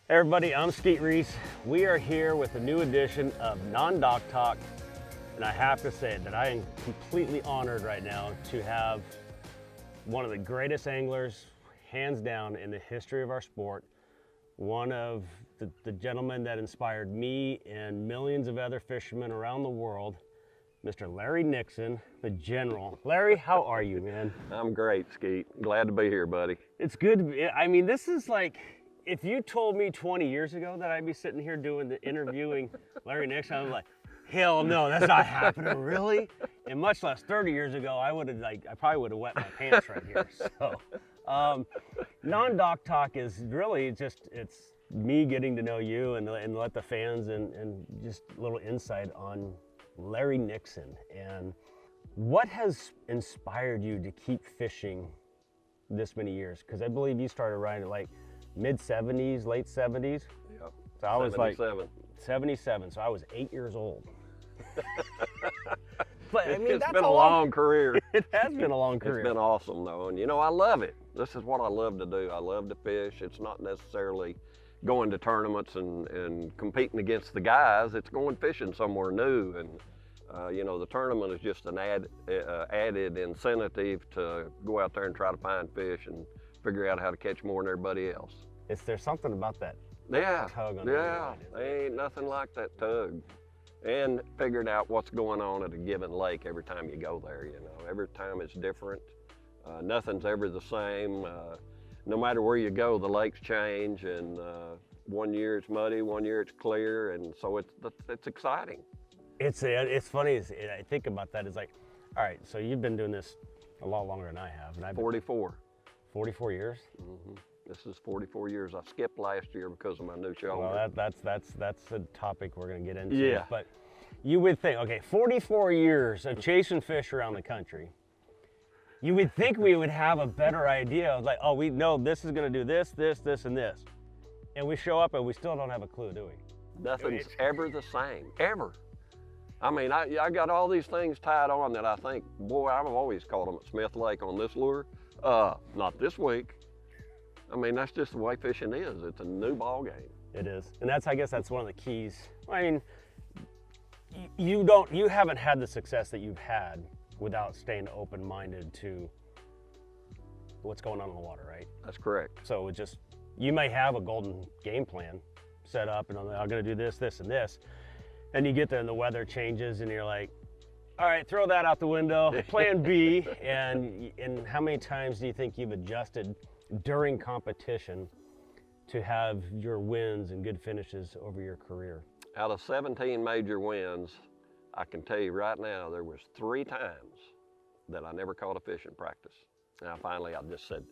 Hey everybody, I'm Skeet Reese. We are here with a new edition of Non-Doc Talk, and I have to say that I am completely honored right now to have one of the greatest anglers, hands down, in the history of our sport, one of the gentlemen that inspired me and millions of other fishermen around the world, Mr. Larry Nixon, the General. Larry, how are you, man? I'm great, Skeet. Glad to be here, buddy. It's good to be, I mean, this is like, if you told me 20 years ago that I'd be sitting here doing the interviewing Larry Nixon, I'm like, hell no, that's not happening, really? And much less 30 years ago, I probably would have wet my pants right here. So, Non-Doc Talk is really just, it's me getting to know you and let the fans and just a little insight on Larry Nixon. And what has inspired you to keep fishing this many years? Because I believe you started riding like mid-70s, late 70s. Yep. So I was 77. like 77, so I was 8 years old. But I mean, It's that's been a long career. It has been a long career. It's been awesome though, and you know, I love it. This is what I love to do. I love to fish. It's not necessarily going to tournaments and competing against the guys. It's going fishing somewhere new, and you know, the tournament is just an added incentive to go out there and try to find fish and figure out how to catch more than everybody else. There's something about that Yeah, tug on yeah, the line. ain't nothing like that tug. And figuring out what's going on at a given lake every time you go there, you know. Every time it's different. Nothing's ever the same. No matter where you go, the lakes change, and one year it's muddy, one year it's clear, and so it's exciting. It's funny, I think about that, it's like, all right, so you've been doing this a lot longer than I have. And I've 44. 44 years? Mm-hmm. This is 44 years. I skipped last year because of my new shoulder. Well, that's a topic we're going to get into. Yeah. But you would think, okay, 44 years of chasing fish around the country. You would think we would have a better idea of like, oh, we know this is going to do this, this, this, and this. And we show up and we still don't have a clue, do we? Nothing's ever the same, ever. I mean, I got all these things tied on that I think, boy, I've always caught them at Smith Lake on this lure. Not this week. I mean, that's just the way fishing is. It's a new ball game. It is, and I guess that's one of the keys. I mean, you haven't had the success that you've had without staying open-minded to what's going on in the water, right? That's correct. So it just, you may have a golden game plan set up, and I'm gonna do this, this, and this, and you get there and the weather changes, and you're like, all right, throw that out the window, plan B, and how many times do you think you've adjusted during competition to have your wins and good finishes over your career? Out of 17 major wins, I can tell you right now, there was 3 times that I never caught a fish in practice. Now finally I just said,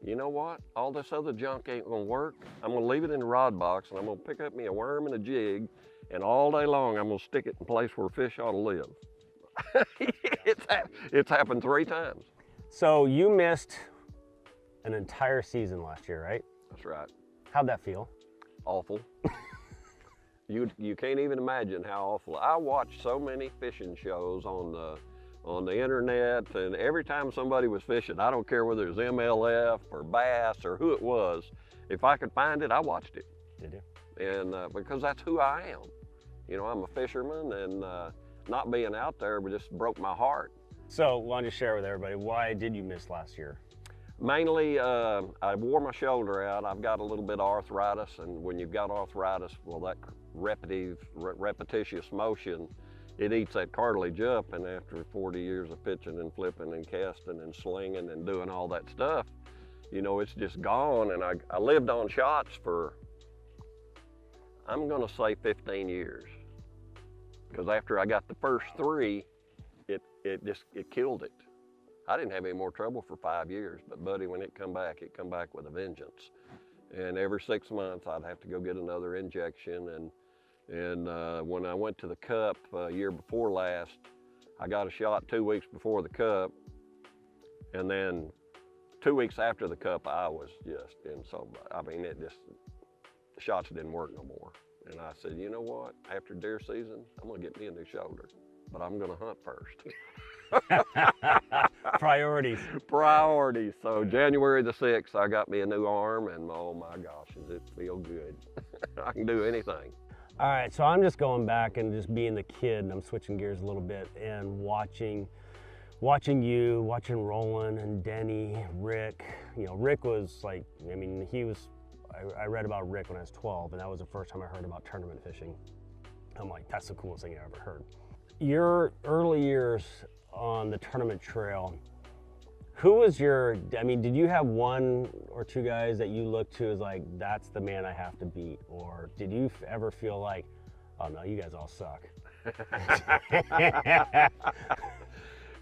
you know what? All this other junk ain't gonna work. I'm gonna leave it in the rod box, and I'm gonna pick up me a worm and a jig, and all day long I'm gonna stick it in a place where fish ought to live. It's happened 3 times. So you missed an entire season last year, right? That's right. How'd that feel? Awful. You can't even imagine how awful. I watched so many fishing shows on the internet, and every time somebody was fishing, I don't care whether it was MLF or bass or who it was, if I could find it, I watched it. Did you? And because that's who I am. You know, I'm a fisherman, and not being out there just broke my heart. So why don't you share with everybody, why did you miss last year? Mainly, I wore my shoulder out. I've got a little bit of arthritis, and when you've got arthritis, well, that repetitious motion, it eats that cartilage up, and after 40 years of pitching and flipping and casting and slinging and doing all that stuff, you know, it's just gone. And I lived on shots for, I'm gonna say 15 years. Because after I got the first 3, it killed it. I didn't have any more trouble for 5 years, but buddy, when it come back with a vengeance. And every 6 months, I'd have to go get another injection. And when I went to the Cup year before last, I got a shot 2 weeks before the Cup. And then 2 weeks after the Cup, I was just in so, I mean, the shots didn't work no more. And I said, you know what? After deer season, I'm gonna get me a new shoulder, but I'm gonna hunt first. Priorities. Priorities. So January the 6th, I got me a new arm, and oh my gosh, does it feel good. I can do anything. All right, so I'm just going back and just being the kid, and I'm switching gears a little bit and watching you, watching Roland and Denny, Rick. You know, Rick was like, I mean, I read about Rick when I was 12, and that was the first time I heard about tournament fishing. I'm like, that's the coolest thing I ever heard. Your early years on the tournament trail, who was I mean, did you have one or two guys that you looked to as like, that's the man I have to beat? Or did you ever feel like, oh no, you guys all suck?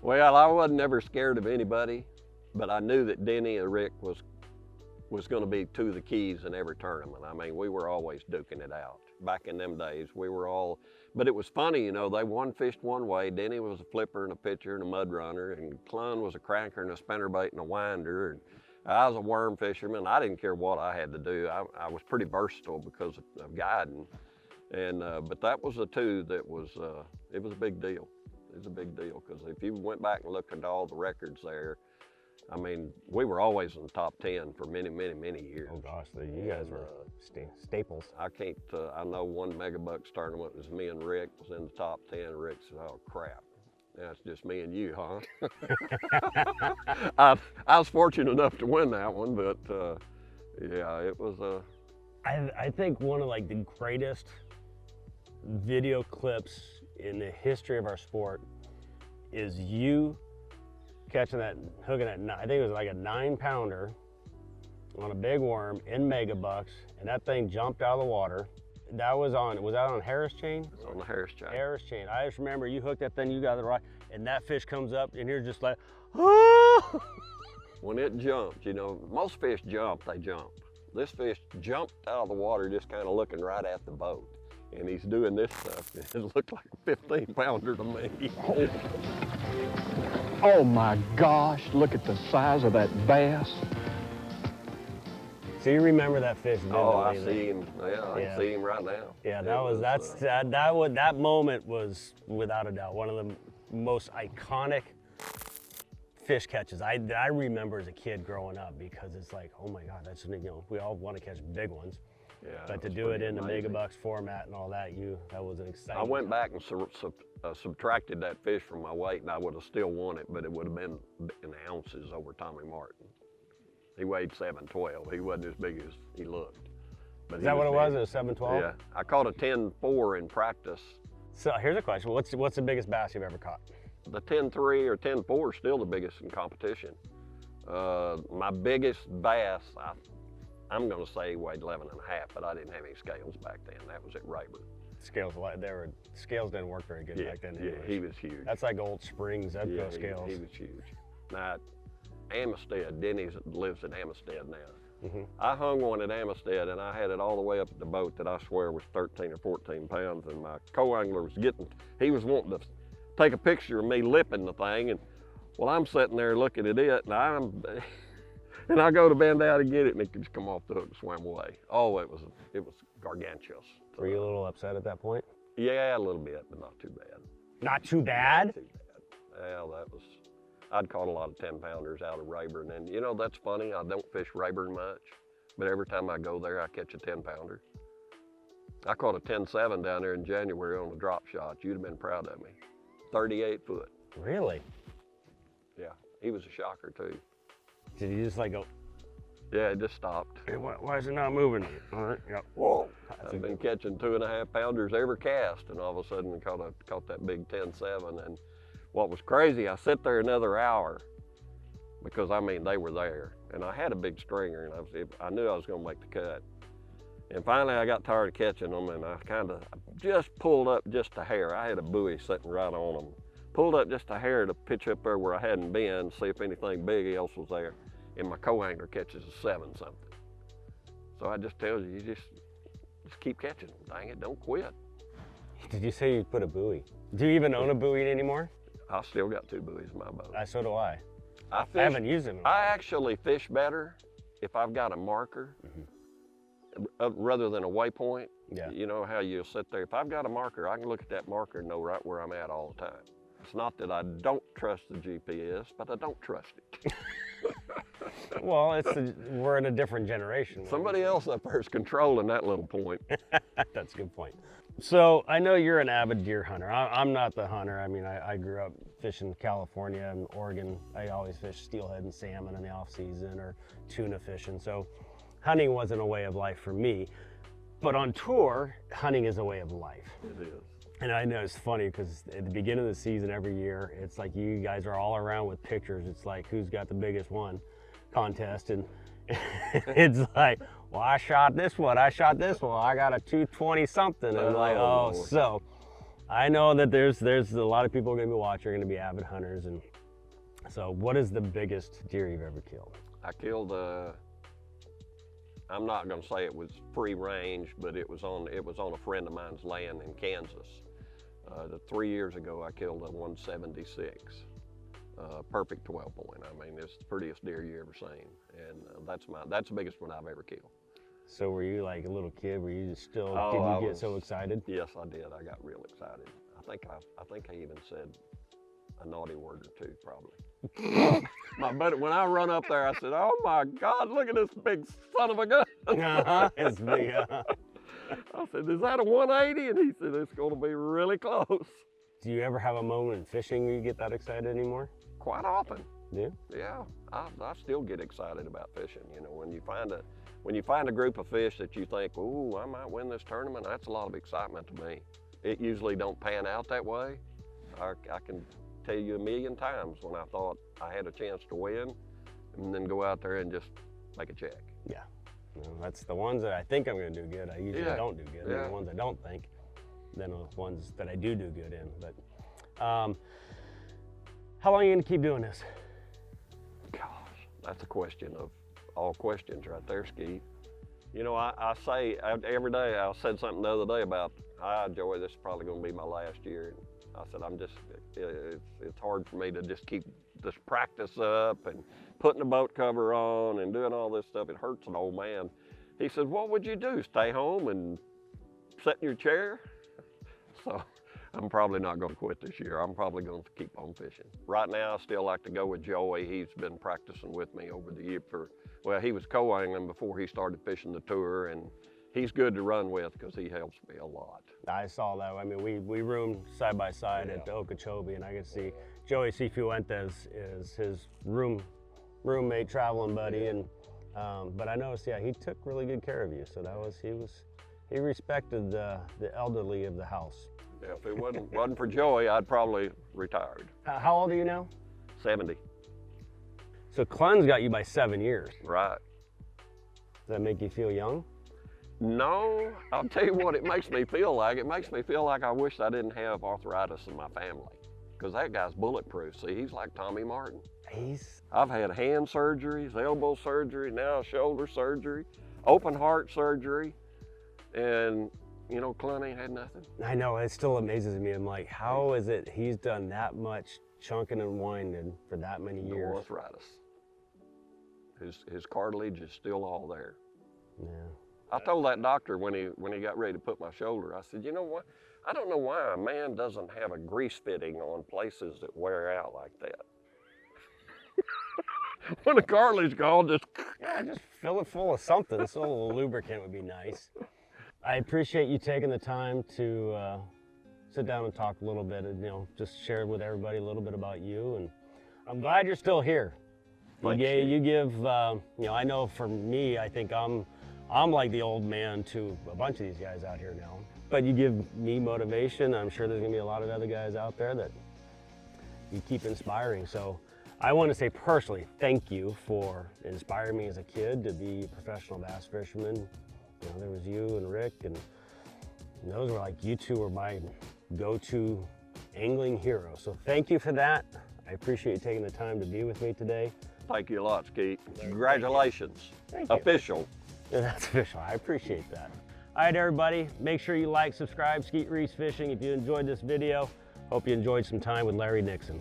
Well, I wasn't ever scared of anybody, but I knew that Denny and Rick was going to be two of the keys in every tournament. I mean, we were always duking it out. Back in them days, we were all, but it was funny, you know, they fished one way. Denny was a flipper and a pitcher and a mud runner, and Clun was a cranker and a spinnerbait and a winder. And I was a worm fisherman. I didn't care what I had to do. I was pretty versatile because of guiding. And, but that was the two that was, it was a big deal. It was a big deal, because if you went back and looked at all the records there, I mean, we were always in the top 10 for many, many, many years. Oh gosh, you guys were staples. I know one Megabucks tournament was me and Rick was in the top 10. Rick said, oh crap, that's just me and you, huh? I was fortunate enough to win that one, but yeah, it was I think one of like the greatest video clips in the history of our sport is you catching that, hooking that, I think it was like a 9-pounder on a big worm in Megabucks, and that thing jumped out of the water. Was that on Harris chain? It's on the Harris chain. Harris chain. I just remember you hooked that thing, you got the right, and that fish comes up, and you're just like, oh! When it jumped, you know, most fish jump, they jump. This fish jumped out of the water just kind of looking right at the boat. And he's doing this stuff. It looked like a 15-pounder to me. Oh my gosh, look at the size of that bass. So you remember that fish vividly? Oh, I see him. Yeah, I can see him right now. Yeah, that moment was without a doubt one of the most iconic fish catches I remember as a kid growing up, because it's like, oh my God, that's, you know, we all want to catch big ones. Yeah, but to do it in the Megabucks format and all that, that was an exciting. I went back and subtracted that fish from my weight, and I would have still won it, but it would have been in ounces over Tommy Martin. He weighed 712. He wasn't as big as he looked. But is that what it was? It was 712? Yeah. I caught a 10.4 in practice. So here's a question. What's the biggest bass you've ever caught? The 10.3 or 10.4 is still the biggest in competition. My biggest bass, I'm going to say he weighed 11 and a half, but I didn't have any scales back then. That was at Rayburn. Scales didn't work very good back then. Yeah, he was huge. That's like Old Springs, scales. He was huge. Now, Amistad, Denny lives in Amistad now. Mm-hmm. I hung one at Amistad, and I had it all the way up at the boat that I swear was 13 or 14 pounds, and my co-angler he was wanting to take a picture of me lipping the thing, and well, I'm sitting there looking at it, and I go to bend out and get it, and it just come off the hook and swam away. Oh, it was gargantuous. Were you a little upset at that point? Yeah, a little bit, but not too bad. Not too bad? Not too bad. Well, I'd caught a lot of 10-pounders out of Rayburn, and you know, that's funny, I don't fish Rayburn much, but every time I go there, I catch a 10-pounder. I caught a 10.7 down there in January on a drop shot. You'd have been proud of me. 38 foot. Really? Yeah, he was a shocker too. Did you just like go? Yeah, it just stopped. Hey, why is it not moving? All right, yep. Whoa. I've been catching 2.5-pounders every cast, and all of a sudden caught that big 10.7. And what was crazy, I sat there another hour because I mean they were there, and I had a big stringer, and I knew I was going to make the cut. And finally, I got tired of catching them, and I just pulled up just a hair. I had a buoy sitting right on them. Pulled up just a hair to pitch up there where I hadn't been, see if anything big else was there. And my co-angler catches a 7-something. So I just tell you, just keep catching them. Dang it, don't quit. Did you say you put a buoy? Do you even own a buoy anymore? I still got 2 buoys in my boat. So do I. I haven't used them. I actually fish better if I've got a marker rather than a waypoint. Yeah. You know how you'll sit there. If I've got a marker, I can look at that marker and know right where I'm at all the time. It's not that I don't trust the GPS, but I don't trust it. Well, we're in a different generation. Somebody else up there is controlling that little point. That's a good point. So I know you're an avid deer hunter. I'm not the hunter. I mean, I grew up fishing California and Oregon. I always fish steelhead and salmon in the off season or tuna fishing. So hunting wasn't a way of life for me. But on tour, hunting is a way of life. It is. And I know it's funny because at the beginning of the season every year, it's like you guys are all around with pictures. It's like who's got the biggest one contest. And it's like, well, I shot this one, I got a 220 something. And I'm like, oh, Lord. so I know that there's a lot of people are gonna be watching, are gonna be avid hunters. And so what is the biggest deer you've ever killed? I killed I'm not gonna say it was free range, but it was on a friend of mine's land in Kansas. 3 years ago, I killed a 176. Perfect 12 point. I mean, it's the prettiest deer you ever seen, and that's the biggest one I've ever killed. So were you like a little kid? Were you just still? Oh, did you get so excited? Yes, I did. I got real excited. I think I even said a naughty word or two, probably. My buddy, when I run up there, I said, "Oh my God, look at this big son of a gun!" It's big. I said, "Is that a 180?" And he said, "It's going to be really close." Do you ever have a moment in fishing where you get that excited anymore? Quite often. Yeah. Yeah, I still get excited about fishing. You know, when you find a group of fish that you think, "Ooh, I might win this tournament," that's a lot of excitement to me. It usually don't pan out that way. I can tell you a million times when I thought I had a chance to win, and then go out there and just make a check. Yeah. Well, that's the ones that I think I'm going to do good. I usually don't do good. Yeah. The ones I don't think, then the ones that I do good in. But how long are you going to keep doing this? Gosh, that's a question of all questions right there, Skeet. You know, I say every day, I said something the other day about, Joey, this is probably going to be my last year. And I said, it's hard for me to just keep this practice up and putting the boat cover on and doing all this stuff. It hurts an old man. He said, what would you do? Stay home and sit in your chair? So I'm probably not going to quit this year. I'm probably going to keep on fishing. Right now, I still like to go with Joey. He's been practicing with me over the year he was co-angling before he started fishing the tour, and he's good to run with because he helps me a lot. I saw that. I mean, we roomed side by side at Okeechobee, and I could see Joey Cifuentes is his roommate, traveling buddy, and but I noticed, he took really good care of you. So he respected the elderly of the house. Yeah, if it wasn't for Joey, I'd probably retired. How old are you now? 70. So Clun's got you by 7 years. Right. Does that make you feel young? No, I'll tell you what it makes me feel like. It makes me feel like I wish I didn't have arthritis in my family, because that guy's bulletproof. See, he's like Tommy Martin. I've had hand surgeries, elbow surgery, now shoulder surgery, open heart surgery, and you know, Clun ain't had nothing. I know, it still amazes me. I'm like, how is it he's done that much chunking and winding for that many years? No arthritis. His cartilage is still all there. Yeah. I told that doctor when he got ready to put my shoulder, I said, you know what? I don't know why a man doesn't have a grease fitting on places that wear out like that. When the cartilage gone, just fill it full of something. So a little lubricant would be nice. I appreciate you taking the time to sit down and talk a little bit, and just share with everybody a little bit about you. And I'm glad you're still here. You give, I know for me, I think I'm like the old man to a bunch of these guys out here now. But you give me motivation. I'm sure there's gonna be a lot of other guys out there that you keep inspiring. So I want to say personally, thank you for inspiring me as a kid to be a professional bass fisherman. There was you and Rick, and those were like, you two were my go-to angling heroes. So thank you for that. I appreciate you taking the time to be with me today. Thank you a lot, Skeet. Congratulations. Thank you. Official. Yeah, that's official. I appreciate that. All right, everybody, make sure you like, subscribe, Skeet Reese Fishing. If you enjoyed this video, hope you enjoyed some time with Larry Nixon.